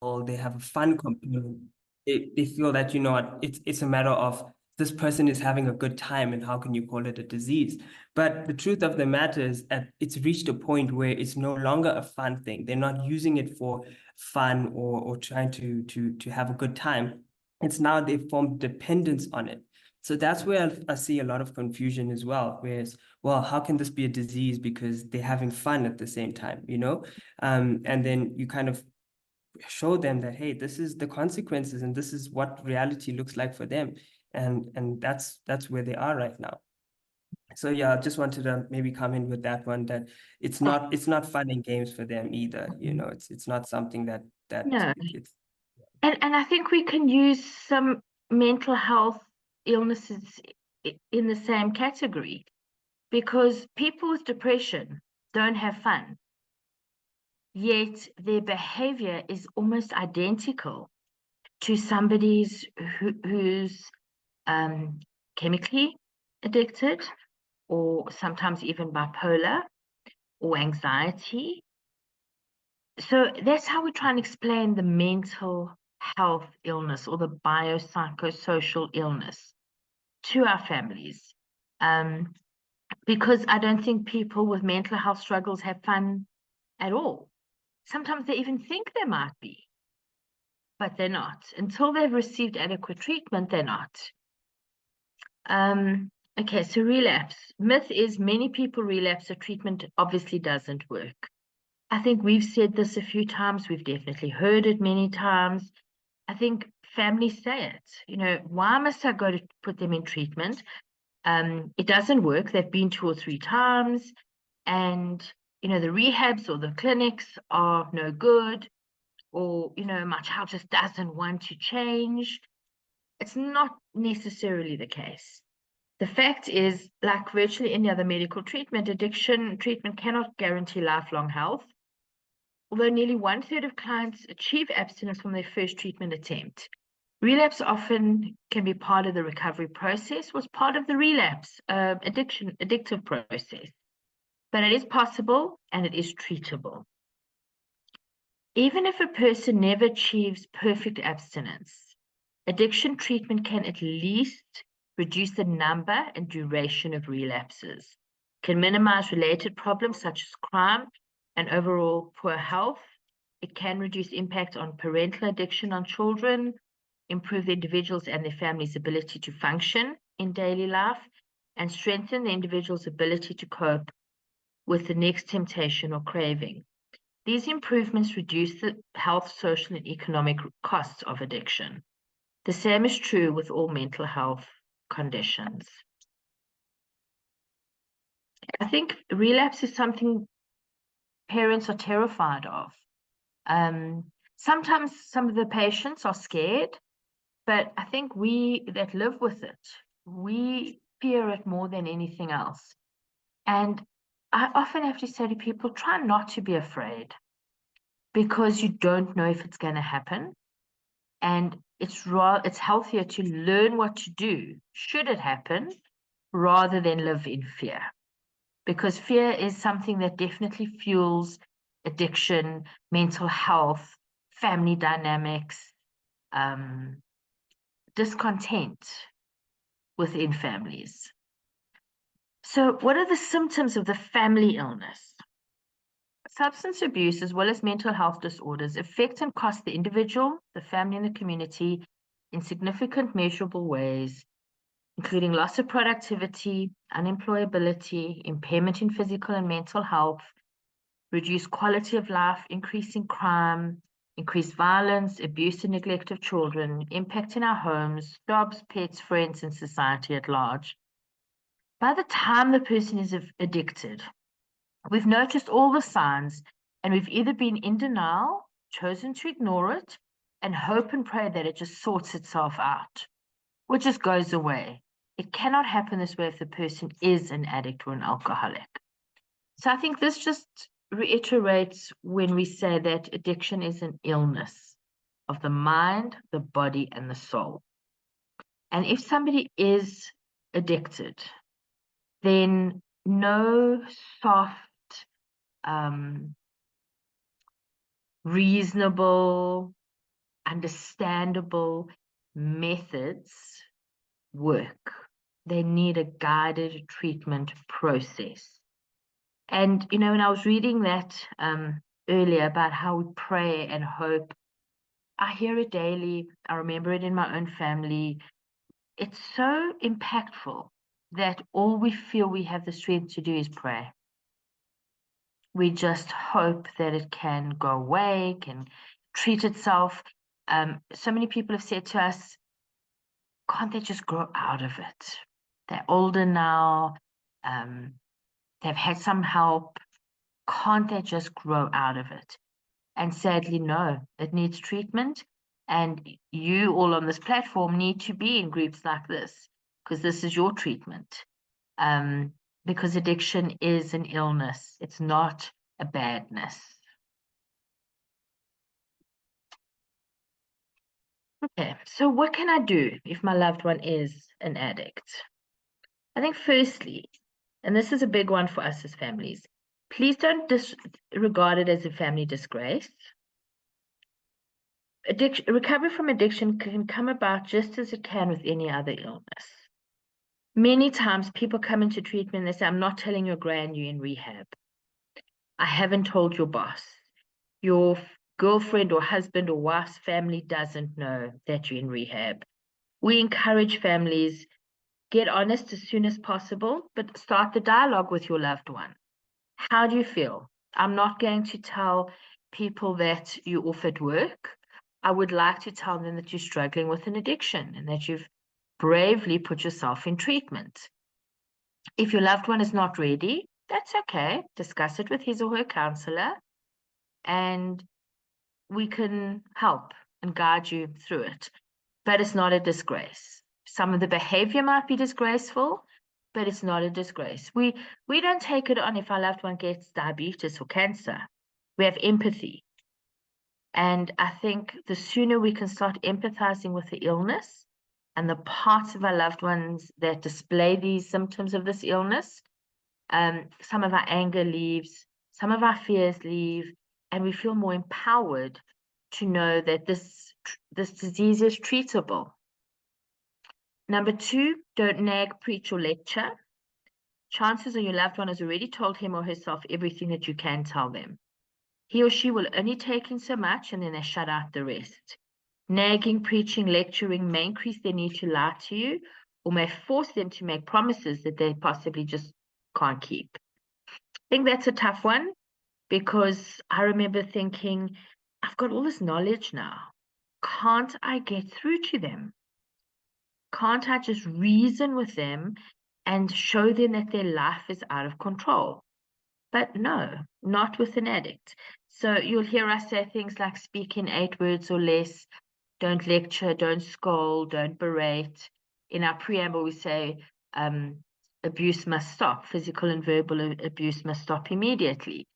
they have a fun component. They feel that, you know what, it's a matter of this person is having a good time and how can you call it a disease? But the truth of the matter is that it's reached a point where it's no longer a fun thing. They're not using it for fun or trying to have a good time. It's now they've formed dependence on it. So that's where I see a lot of confusion as well. Whereas, well, how can this be a disease because they're having fun at the same time, you know? And then you kind of show them that, hey, this is the consequences and this is what reality looks like for them. And that's where they are right now. So yeah, I just wanted to maybe come in with that one, that it's not fun and games for them either. You know, it's not something that No. it's And I think we can use some mental health illnesses in the same category because people with depression don't have fun, yet their behavior is almost identical to somebody's who's um, chemically addicted or sometimes even bipolar or anxiety. So that's how we try and explain the mental health illness or the biopsychosocial illness to our families. Um, because I don't think people with mental health struggles have fun at all. Sometimes they even think they might be, but they're not. Until they've received adequate treatment, they're not. Okay, so relapse. Myth is many people relapse, so treatment obviously doesn't work. I think we've said this a few times. We've definitely heard it many times. I think families say it. You know, why must I go to put them in treatment? It doesn't work. They've been 2 or 3 times, and you know the rehabs or the clinics are no good, or you know my child just doesn't want to change. It's not necessarily the case. The fact is, like virtually any other medical treatment, addiction treatment cannot guarantee lifelong health. Although nearly 1/3 of clients achieve abstinence from their first treatment attempt, relapse often can be part of the recovery process, was part of the relapse addictive process. But it is possible and it is treatable. Even if a person never achieves perfect abstinence, addiction treatment can at least reduce the number and duration of relapses, can minimize related problems such as crime and overall poor health. It can reduce impact on parental addiction on children, improve the individual's and their family's ability to function in daily life, and strengthen the individual's ability to cope with the next temptation or craving. These improvements reduce the health, social, and economic costs of addiction. The same is true with all mental health conditions. I think relapse is something parents are terrified of. Sometimes some of the patients are scared, but I think we that live with it, we fear it more than anything else. And I often have to say to people, try not to be afraid because you don't know if it's going to happen. And it's healthier to learn what to do should it happen rather than live in fear. Because fear is something that definitely fuels addiction, mental health, family dynamics, discontent within families. So, what are the symptoms of the family illness? Substance abuse, as well as mental health disorders, affect and cost the individual, the family, and the community in significant, measurable ways, including loss of productivity, unemployability, impairment in physical and mental health, reduced quality of life, increasing crime, increased violence, abuse and neglect of children, impact in our homes, jobs, pets, friends, and society at large. By the time the person is addicted, we've noticed all the signs, and we've either been in denial, chosen to ignore it, and hope and pray that it just sorts itself out, or just goes away. It cannot happen this way if the person is an addict or an alcoholic. So I think this just reiterates when we say that addiction is an illness of the mind, the body, and the soul. And if somebody is addicted, then no soft, reasonable, understandable methods work. They need a guided treatment process. And, when I was reading that earlier about how we pray and hope, I hear it daily. I remember it in my own family. It's so impactful that all we feel we have the strength to do is pray. We just hope that it can go away, can treat itself. So many people have said to us, can't they just grow out of it? They're older now. They've had some help. Can't they just grow out of it? And sadly, no, it needs treatment. And you all on this platform need to be in groups like this because this is your treatment. Because addiction is an illness, it's not a badness. Okay, so what can I do if my loved one is an addict? I think firstly, and this is a big one for us as families, please don't disregard it as a family disgrace. Recovery from addiction can come about just as it can with any other illness. Many times people come into treatment and they say, I'm not telling your gran you're in rehab. I haven't told your boss. Your girlfriend or husband or wife's family doesn't know that you're in rehab. We encourage families, get honest as soon as possible, but start the dialogue with your loved one. How do you feel? I'm not going to tell people that you're off at work. I would like to tell them that you're struggling with an addiction and that you've bravely put yourself in treatment. If your loved one is not ready, that's okay. Discuss it with his or her counselor, and we can help and guide you through it. But it's not a disgrace. Some of the behavior might be disgraceful, but it's not a disgrace. We don't take it on if our loved one gets diabetes or cancer. We have empathy. And I think the sooner we can start empathizing with the illness and the parts of our loved ones that display these symptoms of this illness, some of our anger leaves, some of our fears leave, and we feel more empowered to know that this disease is treatable. Number 2, don't nag, preach, or lecture. Chances are your loved one has already told him or herself everything that you can tell them. He or she will only take in so much and then they shut out the rest. Nagging, preaching, lecturing may increase their need to lie to you or may force them to make promises that they possibly just can't keep. I think that's a tough one because I remember thinking, I've got all this knowledge now. Can't I get through to them? Can't I just reason with them and show them that their life is out of control? But no, not with an addict. So you'll hear us say things like speak in 8 words or less, don't lecture, don't scold, don't berate. In our preamble, we say abuse must stop. Physical and verbal abuse must stop immediately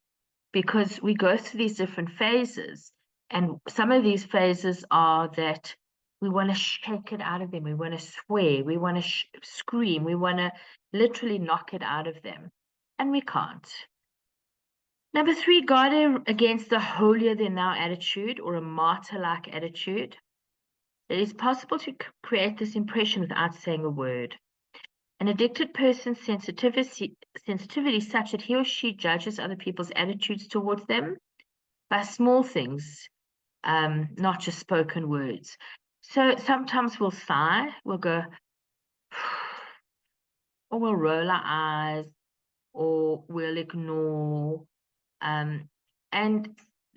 because we go through these different phases. And some of these phases are that we want to shake it out of them. We want to swear. We want to scream. We want to literally knock it out of them. And we can't. Number 3, guard against the holier-than-thou attitude or a martyr-like attitude. It is possible to create this impression without saying a word. An addicted person's sensitivity is such that he or she judges other people's attitudes towards them by small things, not just spoken words. So sometimes we'll sigh, we'll go, or we'll roll our eyes, or we'll ignore. And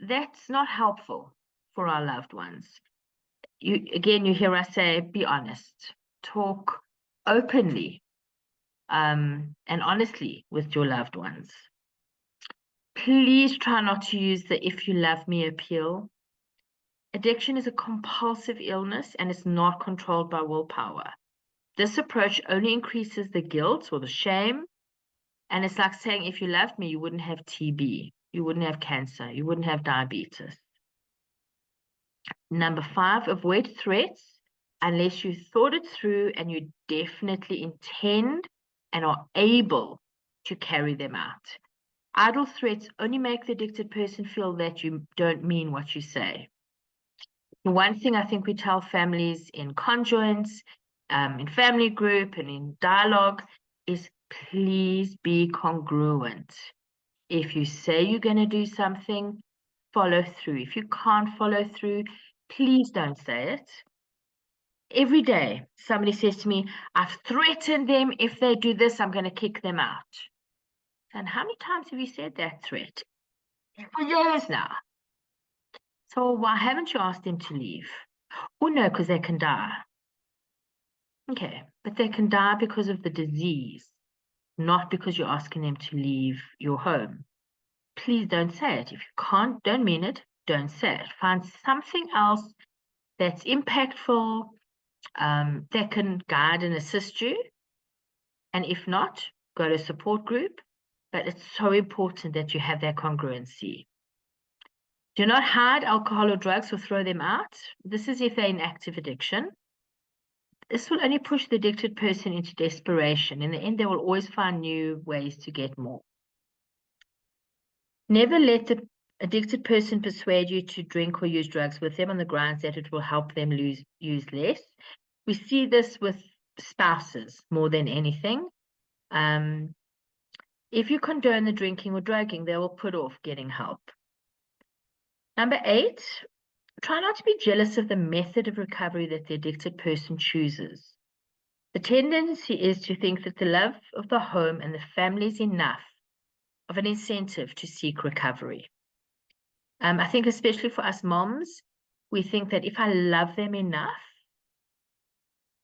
that's not helpful for our loved ones. You hear us say, be honest, talk openly and honestly with your loved ones. Please try not to use the if you love me appeal. Addiction is a compulsive illness and it's not controlled by willpower. This approach only increases the guilt or the shame. And it's like saying, if you loved me, you wouldn't have TB, you wouldn't have cancer, you wouldn't have diabetes. Number 5, avoid threats unless you thought it through and you definitely intend and are able to carry them out. Idle threats only make the addicted person feel that you don't mean what you say. One thing I think we tell families in conjoints, in family group and in dialogue is please be congruent. If you say you're going to do something, follow through. If you can't follow through, please don't say it. Every day, somebody says to me, I've threatened them. If they do this, I'm going to kick them out. And how many times have you said that threat? For years now. So why haven't you asked them to leave? Oh, no, because they can die. Okay, but they can die because of the disease, not because you're asking them to leave your home. Please don't say it. If you can't, don't mean it, don't say it. Find something else that's impactful, that can guide and assist you. And if not, go to a support group. But it's so important that you have that congruency. Do not hide alcohol or drugs or throw them out. This is if they're in active addiction. This will only push the addicted person into desperation. In the end, they will always find new ways to get more. Never let the addicted person persuade you to drink or use drugs with them on the grounds that it will help them use less. We see this with spouses more than anything. If you condone the drinking or drugging, they will put off getting help. Number 8, try not to be jealous of the method of recovery that the addicted person chooses. The tendency is to think that the love of the home and the family is enough of an incentive to seek recovery. I think especially for us moms, we think that if I love them enough,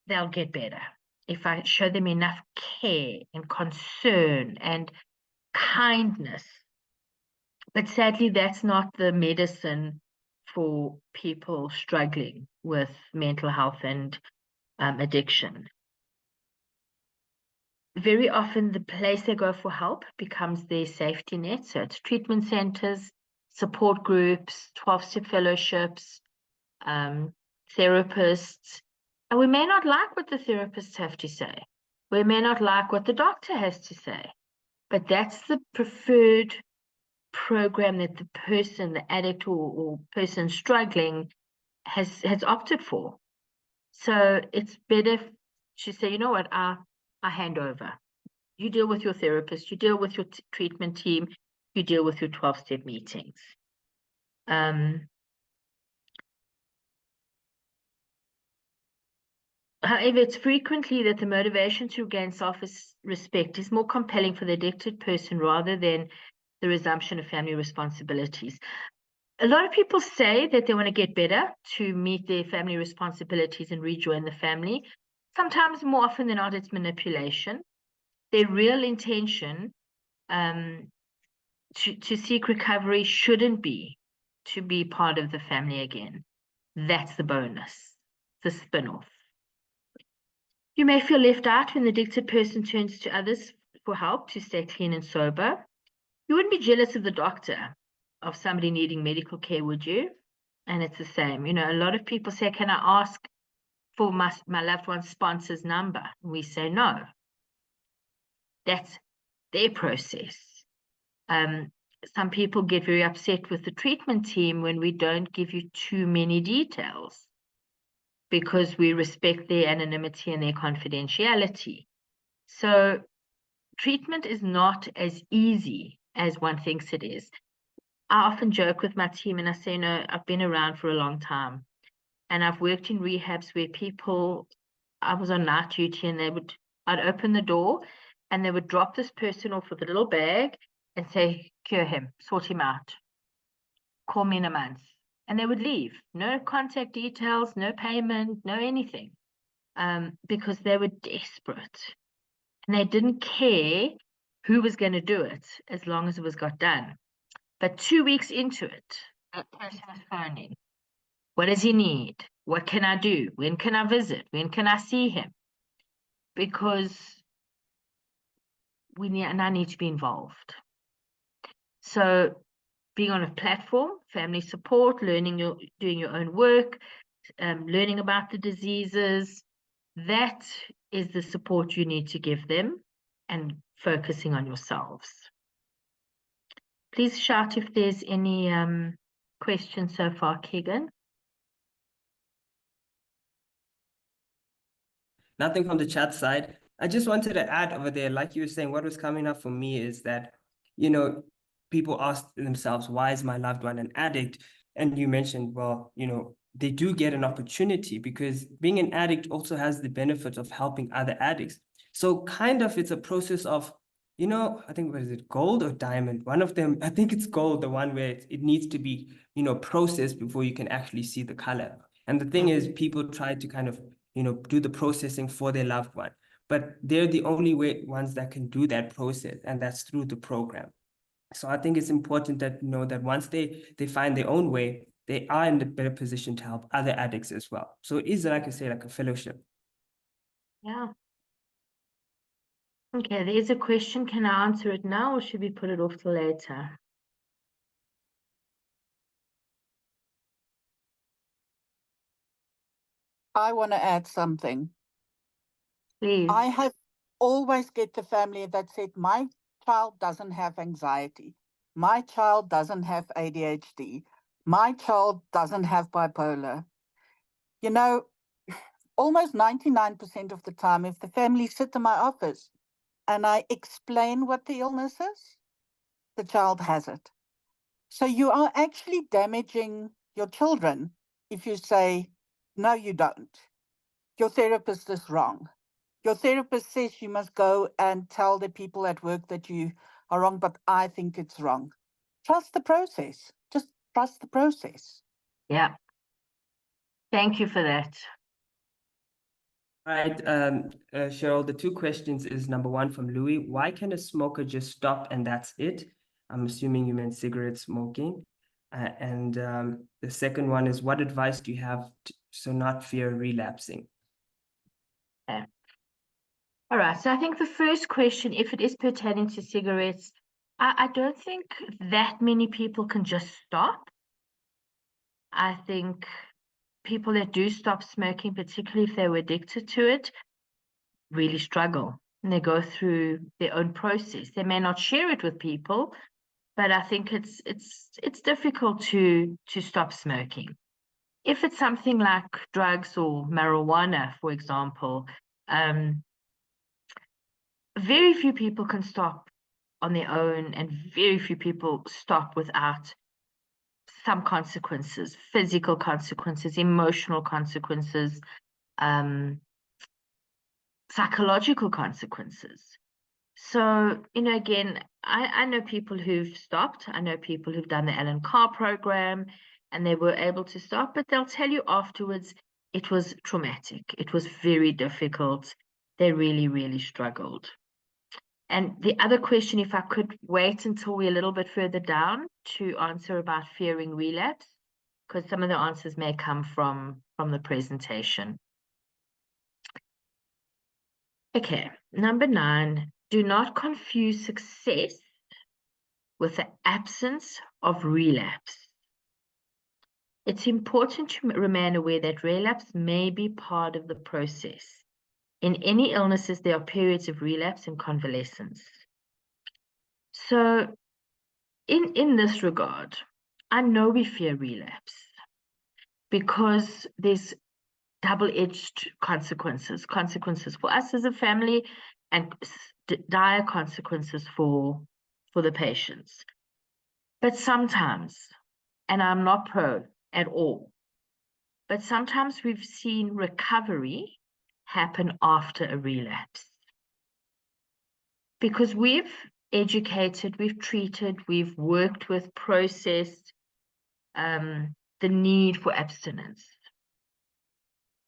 they'll get better. If I show them enough care and concern and kindness. But sadly, that's not the medicine for people struggling with mental health and addiction. Very often the place they go for help becomes their safety net. So it's treatment centers, support groups, 12-step fellowships, therapists. And we may not like what the therapists have to say. We may not like what the doctor has to say. But that's the preferred program that the person, the addict or person struggling has opted for. So it's better to say, you know what, I hand over. You deal with your therapist, you deal with your treatment team, you deal with your 12-step meetings. However, it's frequently that the motivation to regain self-respect is more compelling for the addicted person rather than the resumption of family responsibilities. A lot of people say that they want to get better to meet their family responsibilities and rejoin the family. Sometimes, more often than not, it's manipulation. Their real intention to seek recovery shouldn't be to be part of the family again. That's the bonus, the spin-off. You may feel left out when the addicted person turns to others for help to stay clean and sober. You wouldn't be jealous of the doctor, of somebody needing medical care, would you? And it's the same. You know, a lot of people say, can I ask for my loved one's sponsor's number? And we say no. That's their process. Some people get very upset with the treatment team when we don't give you too many details because we respect their anonymity and their confidentiality. So treatment is not as easy as one thinks it is. I often joke with my team and I say, no, I've been around for a long time. And I've worked in rehabs where I was on night duty and I'd open the door and they would drop this person off with a little bag and say, cure him, sort him out, call me in a month. And they would leave. No contact details, no payment, no anything. Because they were desperate. And they didn't care who was going to do it as long as it was got done. But 2 weeks into it, that person was phoning. What does he need? What can I do? When can I visit? When can I see him? Because I need to be involved. So being on a platform, family support, doing your own work, learning about the diseases, that is the support you need to give them and focusing on yourselves. Please shout if there's any questions so far, Keegan. Nothing from the chat side. I just wanted to add over there, like you were saying, what was coming up for me is that, you know, people ask themselves, why is my loved one an addict? And you mentioned, well, you know, they do get an opportunity because being an addict also has the benefit of helping other addicts. So kind of it's a process of, you know, I think, what is it, gold or diamond? One of them, I think it's gold, the one where it needs to be, you know, processed before you can actually see the color. And the thing is, people try to kind of, you know, do the processing for their loved one, but they're the only ones that can do that process, and that's through the program. So I think it's important that, you know, that once they find their own way, they are in a better position to help other addicts as well. So it is, like I say, like a fellowship. Yeah. Okay, there's a question. Can I answer it now or should we put it off till later? I want to add something. Please. I have always get the family that said, my child doesn't have anxiety. My child doesn't have ADHD. My child doesn't have bipolar. You know, almost 99% of the time, if the family sit in my office and I explain what the illness is, the child has it. So you are actually damaging your children if you say, no, you don't. Your therapist is wrong. Your therapist says you must go and tell the people at work that you are wrong, but I think it's wrong. Trust the process. Just trust the process. Yeah. Thank you for that. All right, Cheryl, the two questions is number one from Louis. Why can a smoker just stop and that's it? I'm assuming you meant cigarette smoking. And the second one is, what advice do you have to not fear relapsing? Okay. All right. So I think the first question, if it is pertaining to cigarettes, I don't think that many people can just stop. I think people that do stop smoking, particularly if they were addicted to it, really struggle. And they go through their own process. They may not share it with people, but I think it's difficult to stop smoking. If it's something like drugs or marijuana, for example, very few people can stop on their own, and very few people stop without some consequences, physical consequences, emotional consequences, psychological consequences. So, you know, again, I know people who've stopped. I know people who've done the Alan Carr program and they were able to stop, but they'll tell you afterwards it was traumatic. It was very difficult. They really, really struggled. And the other question, if I could wait until we're a little bit further down to answer about fearing relapse, because some of the answers may come from the presentation. Okay, number 9, do not confuse success with the absence of relapse. It's important to remain aware that relapse may be part of the process. In any illnesses, there are periods of relapse and convalescence. So in this regard, I know we fear relapse because there's double-edged consequences for us as a family and dire consequences for the patients. But sometimes, and I'm not pro at all, but sometimes we've seen recovery happen after a relapse. Because we've educated, we've treated, we've worked with, processed the need for abstinence.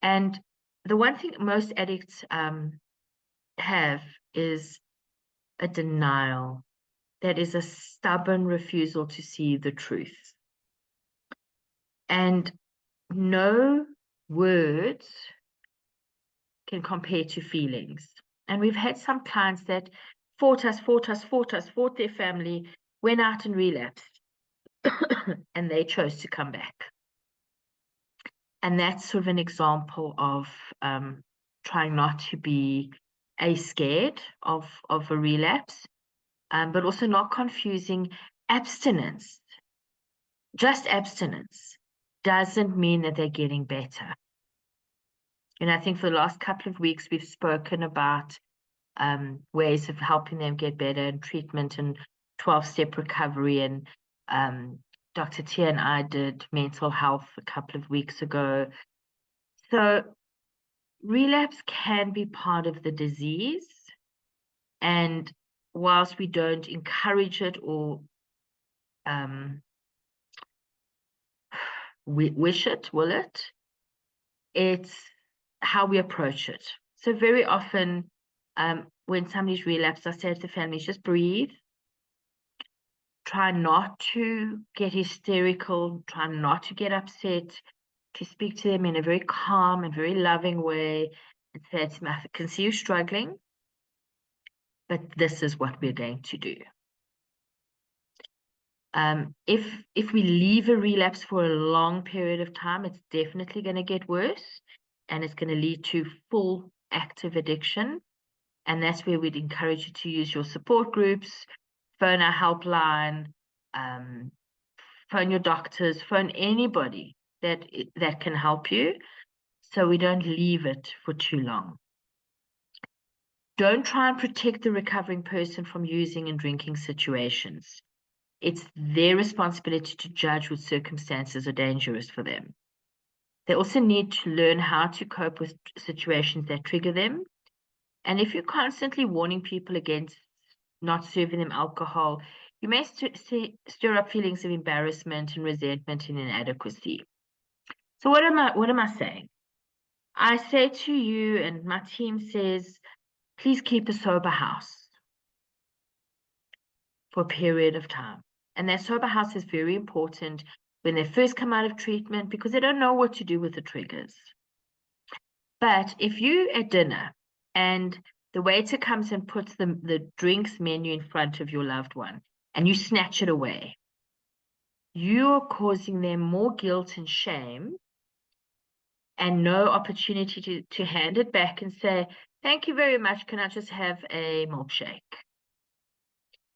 And the one thing most addicts have is a denial. That is a stubborn refusal to see the truth. And no words can compare to feelings. And we've had some clients that fought their family, went out and relapsed, and they chose to come back. And that's sort of an example of trying not to be scared of a relapse, but also not confusing abstinence. Just abstinence doesn't mean that they're getting better. And I think for the last couple of weeks, we've spoken about ways of helping them get better and treatment and 12-step recovery. And Dr. Tia and I did mental health a couple of weeks ago. So relapse can be part of the disease. And whilst we don't encourage it or wish it, will it? It's how we approach it. So very often, when somebody's relapsed, I say to the families, just breathe. Try not to get hysterical, try not to get upset, to speak to them in a very calm and very loving way and say to them, I can see you struggling, but this is what we're going to do. If we leave a relapse for a long period of time, it's definitely going to get worse and it's going to lead to full active addiction. And that's where we'd encourage you to use your support groups, phone our helpline, phone your doctors, phone anybody that can help you, so we don't leave it for too long. Don't try and protect the recovering person from using and drinking situations. It's their responsibility to judge which circumstances are dangerous for them. They also need to learn how to cope with situations that trigger them. And if you're constantly warning people against not serving them alcohol, you may stir up feelings of embarrassment and resentment and inadequacy. So what am I saying? I say to you, and my team says, please keep a sober house for a period of time. And that sober house is very important when they first come out of treatment because they don't know what to do with the triggers. But if you at dinner and the waiter comes and puts the drinks menu in front of your loved one and you snatch it away, you're causing them more guilt and shame and no opportunity to hand it back and say, thank you very much, can I just have a milkshake?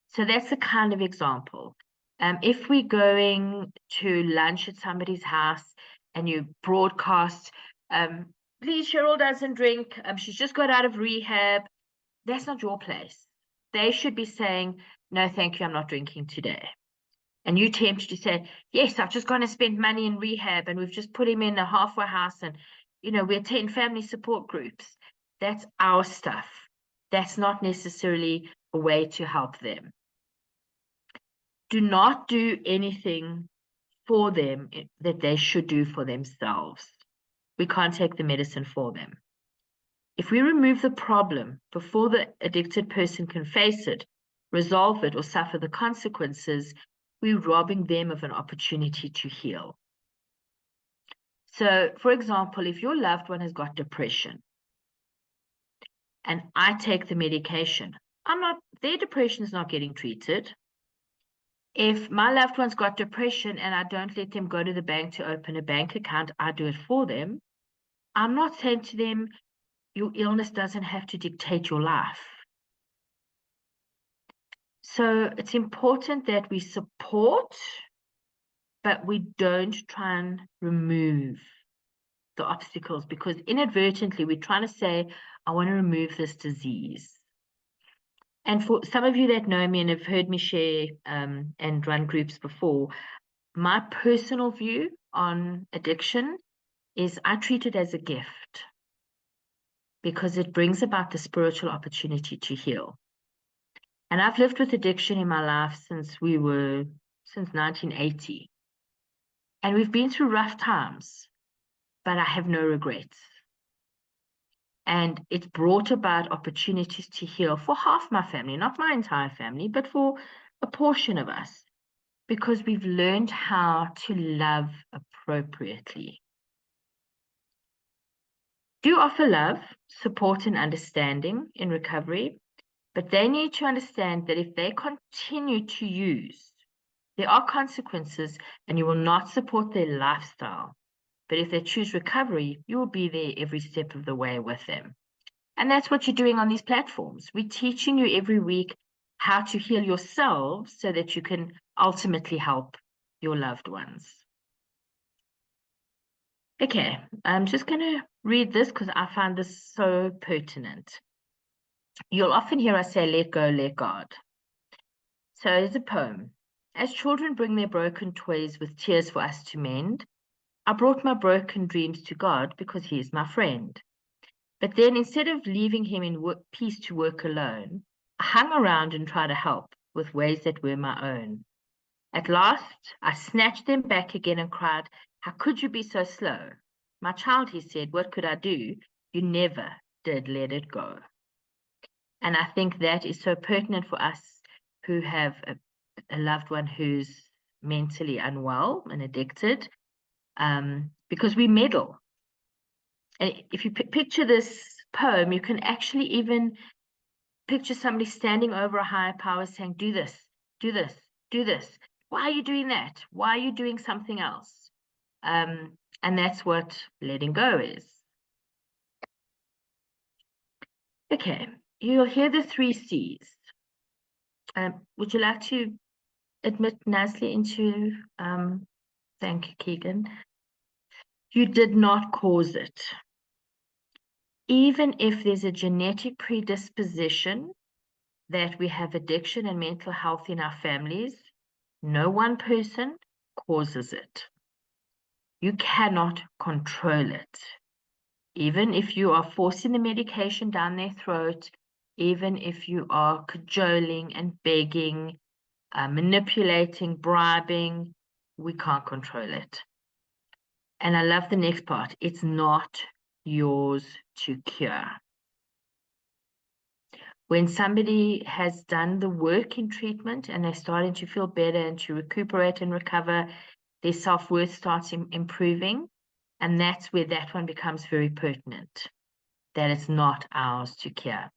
So that's the kind of example. If we're going to lunch at somebody's house and you broadcast, please, Cheryl doesn't drink, she's just got out of rehab, that's not your place. They should be saying, no, thank you, I'm not drinking today. And you tempted to say, yes, I've just gone and spent money in rehab and we've just put him in a halfway house and, you know, we attend family support groups. That's our stuff. That's not necessarily a way to help them. Do not do anything for them that they should do for themselves. We can't take the medicine for them. If we remove the problem before the addicted person can face it, resolve it, or suffer the consequences, we're robbing them of an opportunity to heal. So, for example, if your loved one has got depression and I take the medication, their depression is not getting treated. If my loved one's got depression and I don't let them go to the bank to open a bank account, I do it for them. I'm not saying to them, your illness doesn't have to dictate your life. So it's important that we support, but we don't try and remove the obstacles because inadvertently we're trying to say, I want to remove this disease. And for some of you that know me and have heard me share and run groups before, my personal view on addiction is I treat it as a gift because it brings about the spiritual opportunity to heal. And I've lived with addiction in my life since 1980. And we've been through rough times, but I have no regrets. And it's brought about opportunities to heal for half my family, not my entire family, but for a portion of us, because we've learned how to love appropriately. Do offer love, support, and understanding in recovery, but they need to understand that if they continue to use, there are consequences and you will not support their lifestyle. But if they choose recovery, you will be there every step of the way with them. And that's what you're doing on these platforms. We're teaching you every week how to heal yourselves so that you can ultimately help your loved ones. Okay, I'm just going to read this because I find this so pertinent. You'll often hear us say, let go, let God. So it's a poem. As children bring their broken toys with tears for us to mend, I brought my broken dreams to God because he is my friend. But then instead of leaving him in peace to work alone, I hung around and tried to help with ways that were my own. At last, I snatched them back again and cried, how could you be so slow? My child, he said, what could I do? You never did let it go. And I think that is so pertinent for us who have a loved one who's mentally unwell and addicted, because we meddle. And if you picture this poem, you can actually even picture somebody standing over a higher power saying, do this, do this, do this. Why are you doing that? Why are you doing something else? And that's what letting go is. Okay, you'll hear the 3 C's. Would you like to admit nicely into, thank you, Keegan. You did not cause it. Even if there's a genetic predisposition that we have addiction and mental health in our families, no one person causes it. You cannot control it. Even if you are forcing the medication down their throat, even if you are cajoling and begging, manipulating, bribing, we can't control it. And I love the next part. It's not yours to cure. When somebody has done the work in treatment and they're starting to feel better and to recuperate and recover, their self-worth starts improving. And that's where that one becomes very pertinent, that it's not ours to cure.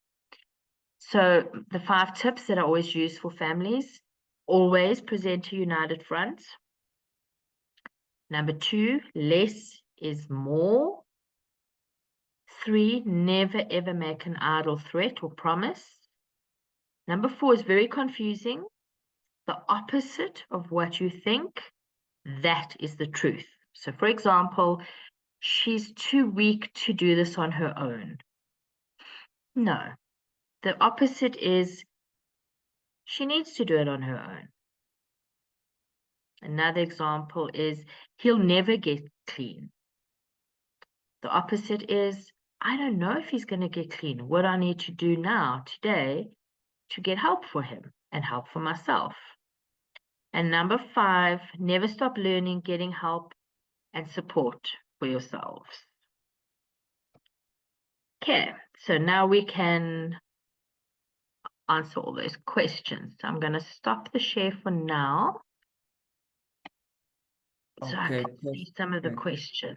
So the 5 tips that I always use for families: always present a united front. Number 2, less is more. 3, never ever make an idle threat or promise. Number 4 is very confusing. The opposite of what you think, that is the truth. So for example, she's too weak to do this on her own. No, the opposite is she needs to do it on her own. Another example is he'll never get clean. The opposite is I don't know if he's going to get clean. What I need to do now, today, to get help for him and help for myself. And number 5, never stop learning, getting help and support for yourselves. Okay, so now we can answer all those questions. So I'm going to stop the share for now. So I Okay, can see some of the questions.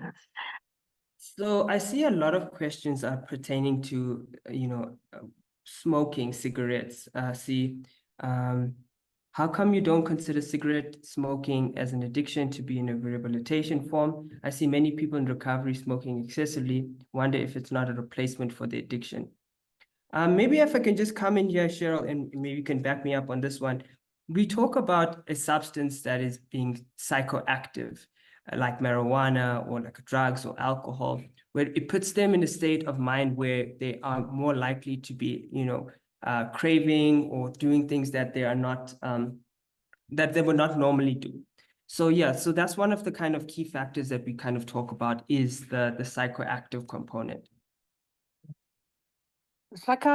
So I see a lot of questions are pertaining to, smoking cigarettes. How come you don't consider cigarette smoking as an addiction to be in a rehabilitation form? I see many people in recovery smoking excessively. Wonder if it's not a replacement for the addiction. Maybe if I can just come in here, Cheryl, and maybe you can back me up on this one. We talk about a substance that is being psychoactive, like marijuana or like drugs or alcohol, where it puts them in a state of mind where they are more likely to be, craving or doing things that they are not, that they would not normally do. So yeah, so that's one of the kind of key factors that we kind of talk about is the psychoactive component. It's like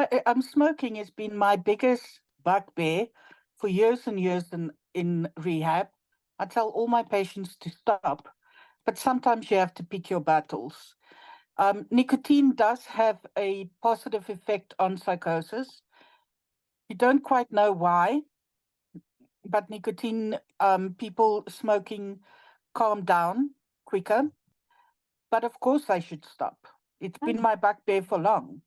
smoking has been my biggest bugbear for years and years in rehab. I tell all my patients to stop, but sometimes you have to pick your battles. Nicotine does have a positive effect on psychosis. You don't quite know why, but nicotine, people smoking calm down quicker. But of course I should stop. It's been my bugbear for long.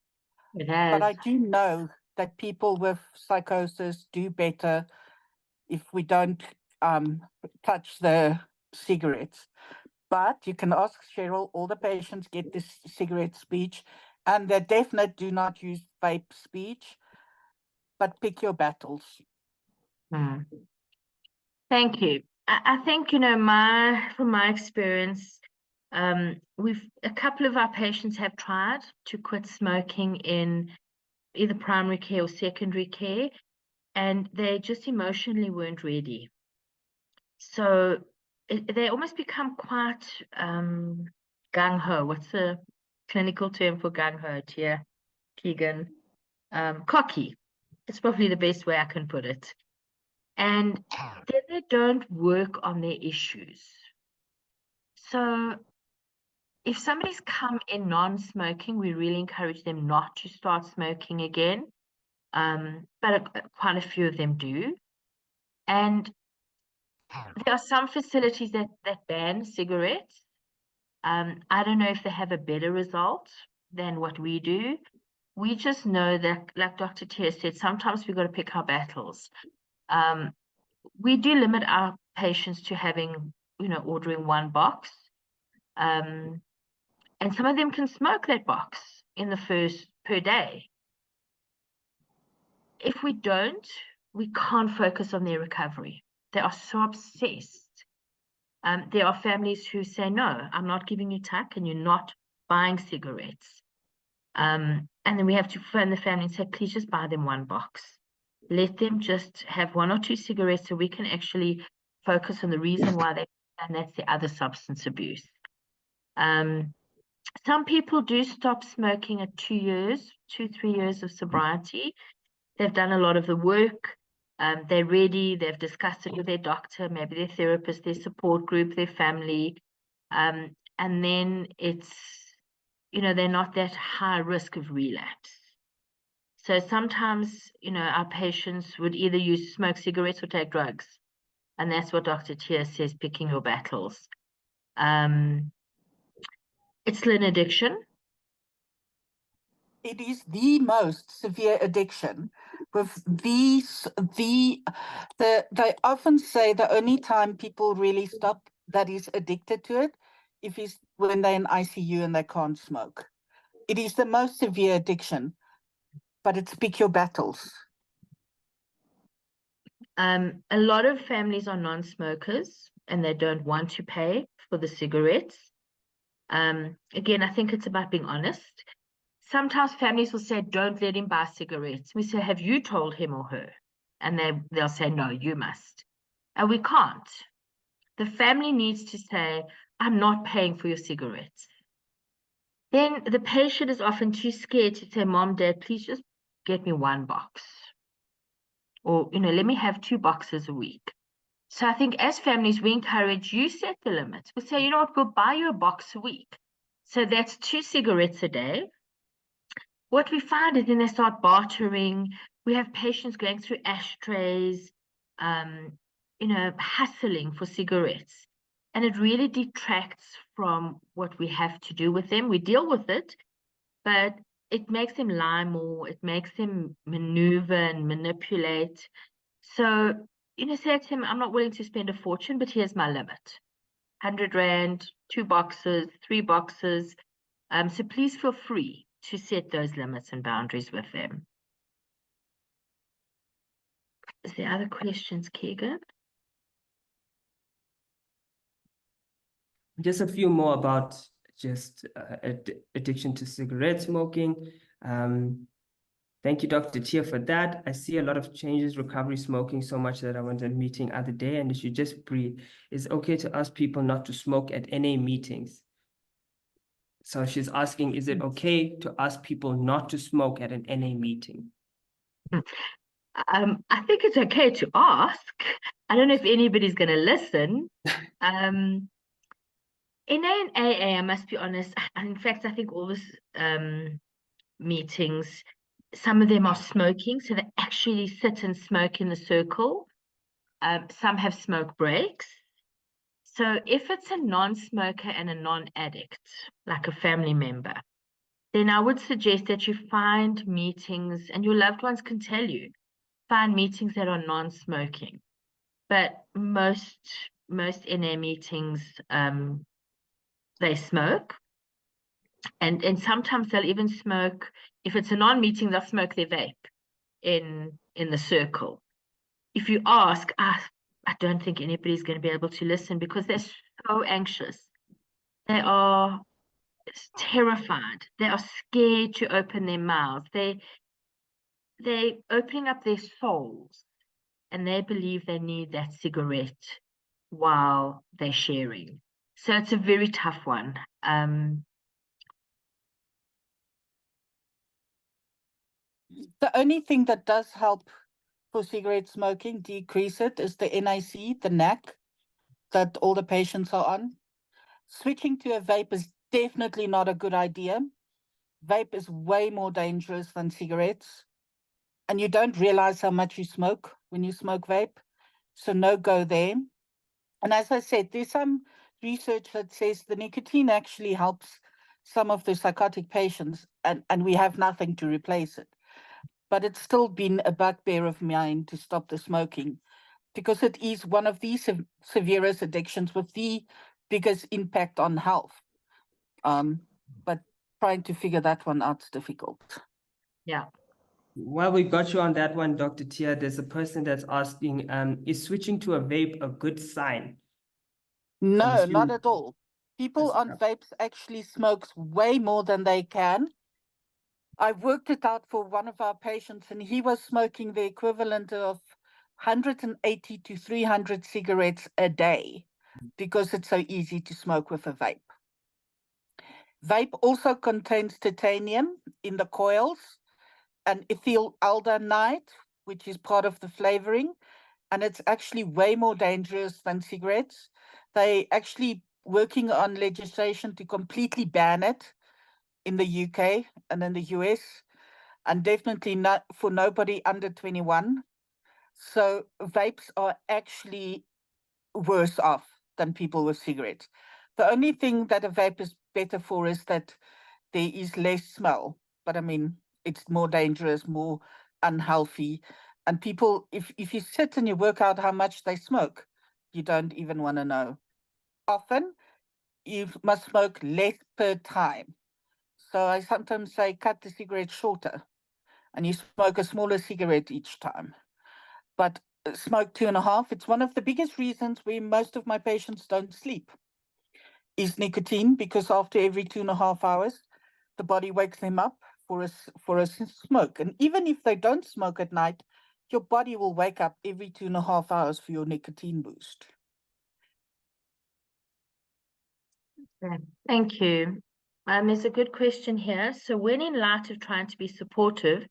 It has. But I do know that people with psychosis do better if we don't touch the cigarettes. But you can ask Cheryl, all the patients get this cigarette speech, and they definitely do not use vape speech, but pick your battles. Thank you. I think, from my experience, A couple of our patients have tried to quit smoking in either primary care or secondary care, and they just emotionally weren't ready. So they almost become quite gung-ho. What's the clinical term for gung-ho here, Keegan? Cocky. It's probably the best way I can put it. And then they don't work on their issues. So if somebody's come in non-smoking, we really encourage them not to start smoking again. But quite a few of them do. And there are some facilities that ban cigarettes. I don't know if they have a better result than what we do. We just know that, like Dr. Tier said, sometimes we've got to pick our battles. We do limit our patients to having, ordering one box. And some of them can smoke that box in the first per day. If we don't, we can't focus on their recovery. They are so obsessed. There are families who say, no, I'm not giving you tuck and you're not buying cigarettes. And then we have to phone the family and say, please just buy them one box. Let them just have one or two cigarettes so we can actually focus on the reason why they, and that's the other substance abuse. Some people do stop smoking at 2, 3 years of sobriety. They've done a lot of the work. They're ready. They've discussed it with their doctor, maybe their therapist, their support group, their family. And then it's, they're not that high risk of relapse. So sometimes, our patients would either smoke cigarettes or take drugs. And that's what Dr. Tier says, picking your battles. It's still an addiction. It is the most severe addiction. With they often say the only time people really stop that is addicted to it is when they're in ICU and they can't smoke. It is the most severe addiction, but it's pick your battles. A lot of families are non-smokers and they don't want to pay for the cigarettes. Again, I think it's about being honest. Sometimes families will say, don't let him buy cigarettes. We say, have you told him or her? And they'll say, no, you must. And we can't. The family needs to say, I'm not paying for your cigarettes. Then the patient is often too scared to say, Mom, Dad, please just get me one box. Or, let me have 2 boxes a week. So I think as families, we encourage you set the limits. We say, you know what, we'll buy you a box a week. So that's 2 cigarettes a day. What we find is then they start bartering. We have patients going through ashtrays, hustling for cigarettes. And it really detracts from what we have to do with them. We deal with it, but it makes them lie more. It makes them maneuver and manipulate. So, say to him, I'm not willing to spend a fortune, but here's my limit. 100 Rand, 2 boxes, 3 boxes. So please feel free to set those limits and boundaries with them. Is there other questions, Keegan? Just a few more about just addiction to cigarette smoking. Thank you, Dr. Tier, for that. I see a lot of changes, recovery smoking so much that I went to a meeting other day, and if you just breathe, it's okay to ask people not to smoke at NA meetings. So she's asking, is it okay to ask people not to smoke at an NA meeting? I think it's okay to ask. I don't know if anybody's going to listen. NA and AA, I must be honest. In fact, I think all this meetings, some of them are smoking, so they actually sit and smoke in the circle. Some have smoke breaks. So if it's a non-smoker and a non-addict, like a family member, then I would suggest that you find meetings, and your loved ones can tell you, find meetings that are non-smoking. But most NA meetings, they smoke. And sometimes they'll even smoke, if it's a non-meeting, they'll smoke their vape in the circle. If you ask, I don't think anybody's going to be able to listen because they're so anxious They are terrified. They are scared to open their mouths. They're opening up their souls, and they believe they need that cigarette while they're sharing. So it's a very tough one. The only thing that does help for cigarette smoking, decrease it, is the NIC, the NAC that all the patients are on. Switching to a vape is definitely not a good idea. Vape is way more dangerous than cigarettes. And you don't realize how much you smoke when you smoke vape. So no go there. And as I said, there's some research that says the nicotine actually helps some of the psychotic patients, and we have nothing to replace it. But it's still been a bugbear of mine to stop the smoking, because it is one of the severest addictions with the biggest impact on health. But trying to figure that one out is difficult. Yeah. While we got you on that one, Dr. Tia, there's a person that's asking, is switching to a vape a good sign? No, not at all. People on vapes actually smokes way more than they can. I've worked it out for one of our patients, and he was smoking the equivalent of 180 to 300 cigarettes a day because it's so easy to smoke with a vape. Vape also contains titanium in the coils and ethyl aldehyde, which is part of the flavoring, and it's actually way more dangerous than cigarettes. They actually working on legislation to completely ban it in the UK and in the US, and definitely not for nobody under 21. So vapes are actually worse off than people with cigarettes. The only thing that a vape is better for is that there is less smell, but I mean, it's more dangerous, more unhealthy. And people, if you sit and you work out how much they smoke, you don't even want to know. Often, you must smoke less per time. So I sometimes say cut the cigarette shorter and you smoke a smaller cigarette each time. But smoke 2.5, it's one of the biggest reasons why most of my patients don't sleep is nicotine, because after every 2.5 hours, the body wakes them up for a smoke. And even if they don't smoke at night, your body will wake up every 2.5 hours for your nicotine boost. Thank you. There's a good question here. So when in light of trying to be supportive,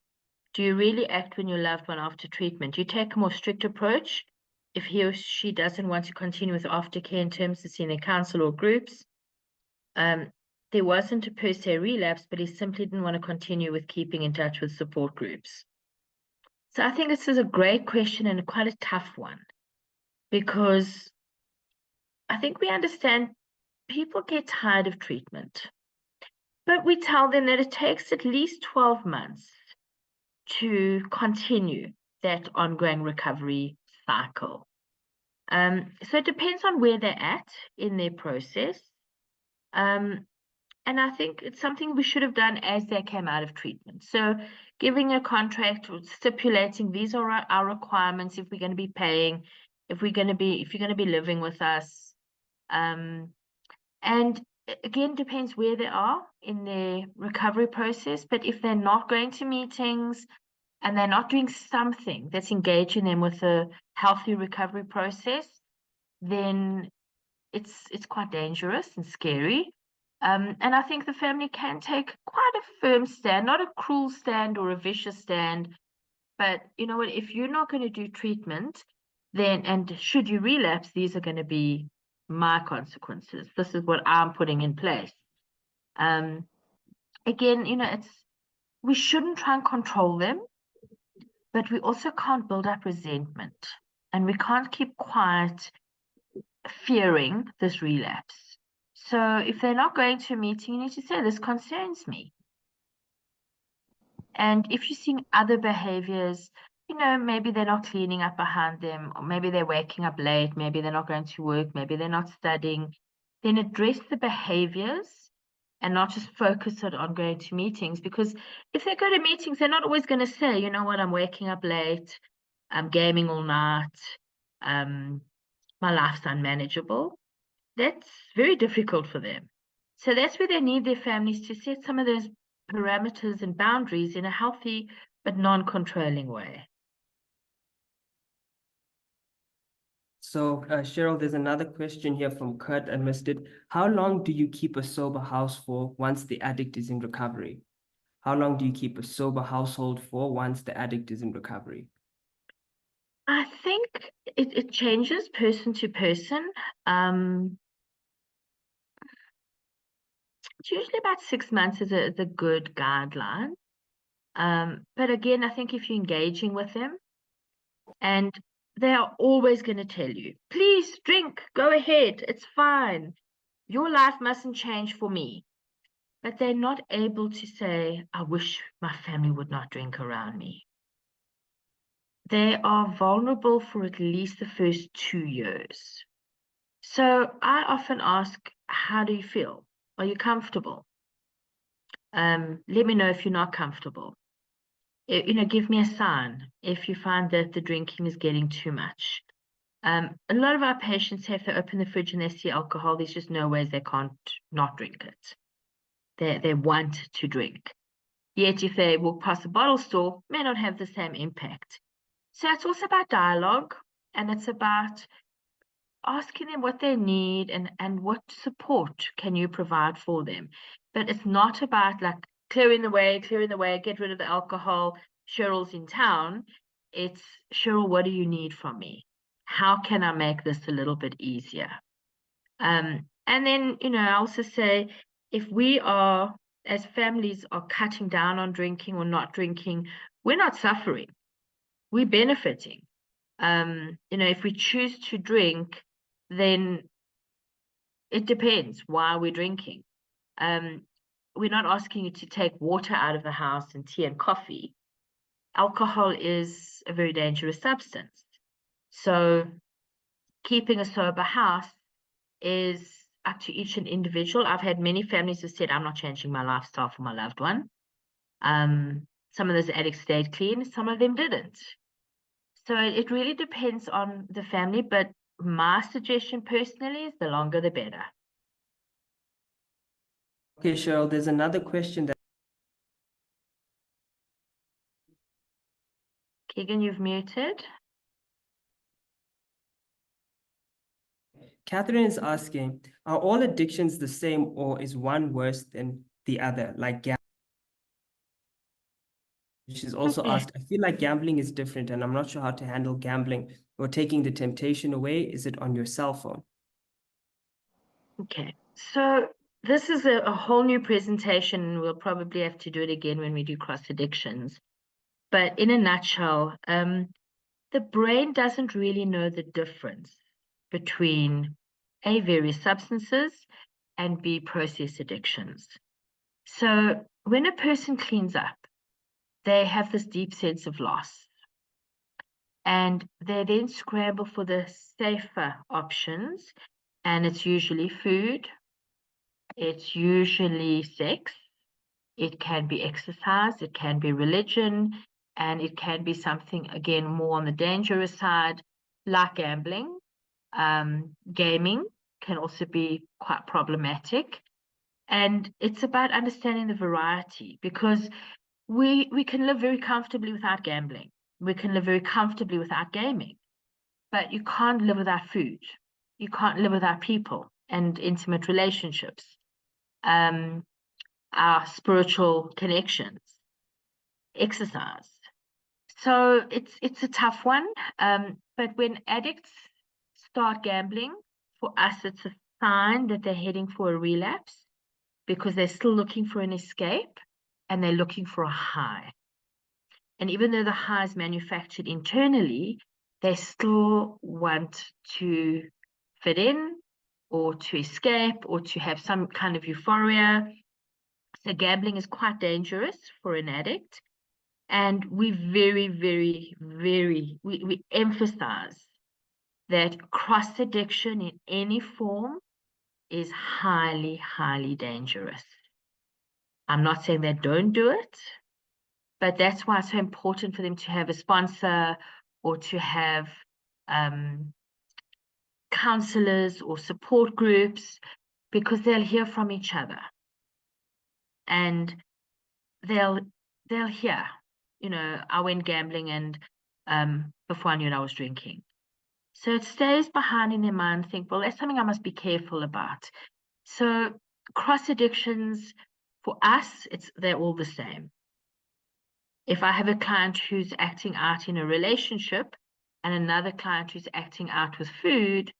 do you really act when your loved one after treatment? Do you take a more strict approach if he or she doesn't want to continue with aftercare in terms of seeing a counsellor or groups? There wasn't a per se relapse, but he simply didn't want to continue with keeping in touch with support groups. So I think this is a great question and quite a tough one, because I think we understand people get tired of treatment, but we tell them that it takes at least 12 months to continue that ongoing recovery cycle. So it depends on where they're at in their process. And I think it's something we should have done as they came out of treatment. So giving a contract or stipulating these are our requirements if we're going to be paying, if you're going to be living with us. And again, depends where they are in their recovery process. But if they're not going to meetings and they're not doing something that's engaging them with a healthy recovery process, then it's quite dangerous and scary. And I think the family can take quite a firm stand, not a cruel stand or a vicious stand, but you know what, if you're not going to do treatment, then, and should you relapse, these are going to be my consequences. This is what I'm putting in place. Again, you know, we shouldn't try and control them, but we also can't build up resentment, and we can't keep quiet fearing this relapse. So if they're not going to a meeting, you need to say, this concerns me. And if you're seeing other behaviors, you know, maybe they're not cleaning up behind them, or maybe they're waking up late, maybe they're not going to work, maybe they're not studying, then address the behaviors and not just focus on going to meetings. Because if they go to meetings, they're not always going to say, you know what, I'm waking up late, I'm gaming all night, my life's unmanageable. That's very difficult for them. So that's where they need their families to set some of those parameters and boundaries in a healthy but non-controlling way. So, Cheryl, there's another question here from Kurt. I missed it. How long do you keep a sober house for once the addict is in recovery? How long do you keep a sober household for once the addict is in recovery? I think it changes person to person. It's usually about 6 months is a good guideline. But again, I think if you're engaging with them, and they are always going to tell you, please drink, go ahead, it's fine. Your life mustn't change for me. But they're not able to say, I wish my family would not drink around me. They are vulnerable for at least the first 2 years. So I often ask, how do you feel? Are you comfortable? Let me know if you're not comfortable. Give me a sign if you find that the drinking is getting too much. A lot of our patients, if they open the fridge and they see alcohol, there's just no ways they can't not drink it. They want to drink. Yet if they walk past a bottle store, may not have the same impact. So it's also about dialogue, and it's about asking them what they need and what support can you provide for them. But it's not about like clearing the way, get rid of the alcohol, Cheryl's in town. It's, Cheryl, what do you need from me? How can I make this a little bit easier? And then, I also say, if we are, as families, are cutting down on drinking or not drinking, we're not suffering. We're benefiting. If we choose to drink, then it depends why we're drinking. We're not asking you to take water out of the house and tea and coffee. Alcohol is a very dangerous substance. So keeping a sober house is up to each an individual. I've had many families who said, I'm not changing my lifestyle for my loved one. Some of those addicts stayed clean, some of them didn't. So it really depends on the family, but my suggestion personally is the longer the better. Okay, Cheryl, there's another question that Keegan, you've muted. Catherine is asking, are all addictions the same or is one worse than the other? Like gambling. She's also asked, I feel like gambling is different and I'm not sure how to handle gambling or taking the temptation away. Is it on your cell phone? Okay, so this is a whole new presentation. We'll probably have to do it again when we do cross addictions. But in a nutshell, the brain doesn't really know the difference between A, various substances, and B, process addictions. So when a person cleans up, they have this deep sense of loss. And they then scramble for the safer options. And it's usually food, it's usually sex, it can be exercise, it can be religion, and it can be something, again, more on the dangerous side, like gambling. Gaming can also be quite problematic. And it's about understanding the variety, because we can live very comfortably without gambling. We can live very comfortably without gaming, but you can't live without food. You can't live without people and intimate relationships, our spiritual connections, exercise. So it's a tough one. But when addicts start gambling, for us, it's a sign that they're heading for a relapse, because they're still looking for an escape and they're looking for a high. And even though the high is manufactured internally, they still want to fit in or to escape or to have some kind of euphoria. So gambling is quite dangerous for an addict. And we very, very, we emphasize that cross addiction in any form is highly, highly dangerous. I'm not saying they don't do it, but that's why it's so important for them to have a sponsor or to have counselors or support groups, because they'll hear from each other, and they'll hear, you know, I went gambling, and before I knew it, I was drinking. So it stays behind in their mind, think, well, that's something I must be careful about. So cross addictions, for us, they're all the same. If I have a client who's acting out in a relationship and another client who's acting out with food,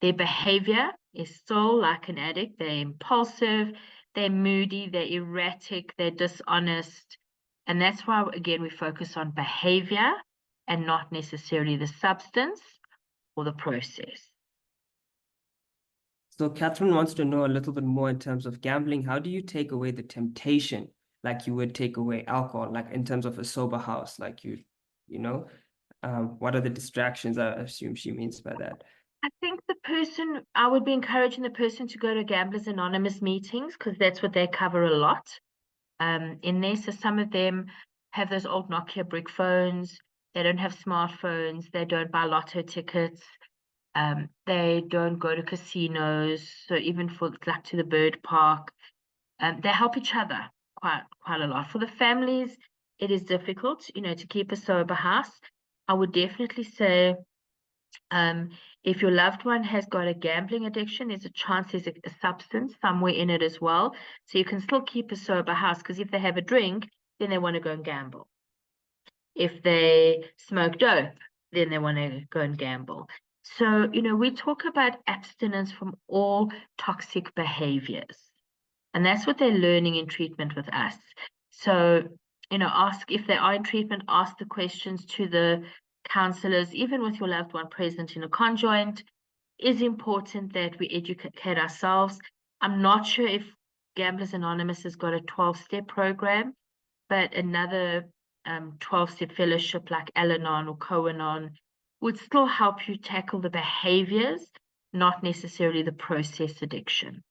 their behavior is still like an addict. They're impulsive, they're moody, they're erratic, they're dishonest. And that's why, again, we focus on behavior and not necessarily the substance or the process. So Catherine wants to know a little bit more in terms of gambling. How do you take away the temptation like you would take away alcohol, like in terms of a sober house, like you know? What are the distractions, I assume she means by that? I think I would be encouraging the person to go to Gamblers Anonymous meetings, because that's what they cover a lot in there. So some of them have those old Nokia brick phones. They don't have smartphones. They don't buy lotto tickets. They don't go to casinos. So even for like to the bird park, they help each other quite a lot. For the families, it is difficult, you know, to keep a sober house. I would definitely say, if your loved one has got a gambling addiction, there's a chance there's a substance somewhere in it as well. So you can still keep a sober house, because if they have a drink, then they want to go and gamble. If they smoke dope, then they want to go and gamble. So, you know, we talk about abstinence from all toxic behaviors. And that's what they're learning in treatment with us. So, you know, ask if they are in treatment, ask the questions to the counselors, even with your loved one present in a conjoint. It is important that we educate ourselves. I'm not sure if Gamblers Anonymous has got a 12-step program, but another 12-step fellowship like Al-Anon or Co-Anon would still help you tackle the behaviors, not necessarily the process addiction.